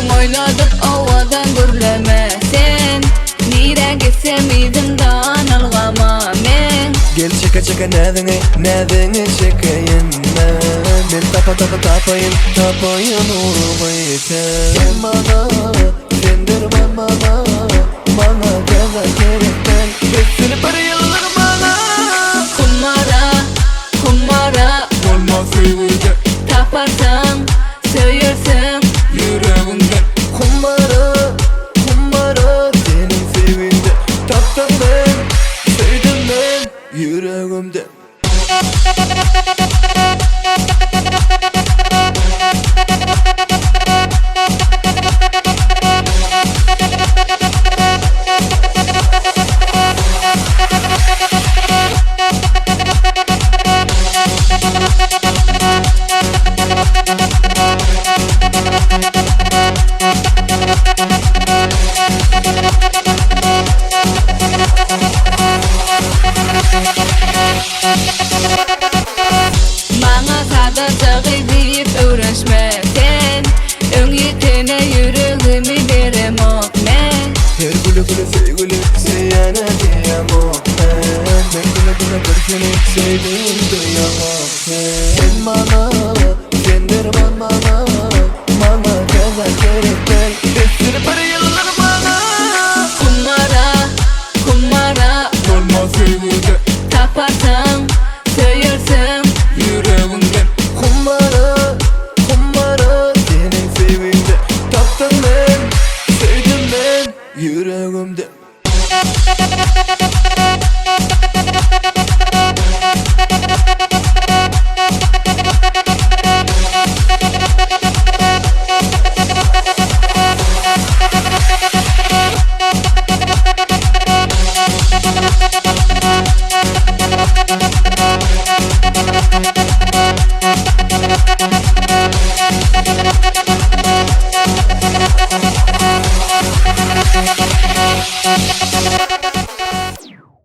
oynadık ovadan gürleme sen. Nire gitsem izimdan algama men. Gel çeka çeka nedeni çekeyim ben tapayım urbayı sen bana sendirme bana gaza gerek ben hepsini bir yıllık bana Kumara olmaz sevgide taparsan söylersin yüreğimden kumbara senin sevginde taptım ben sevdim ben yüreğimden. Bana sadece deyip uğraşma sen. Ön yetene yüreğimi veremem ben. Her gülü sevgili seyana diyemem ben gülü bir seni sevdiğim duyamam sen bana sendirme bana gaza gerek ben hepsini bir yıllık bana Kumara olmaz sevgide taparsan söylersin yüreğimden kumbara senin sevginde taptım ben sevdim ben yüreğimden.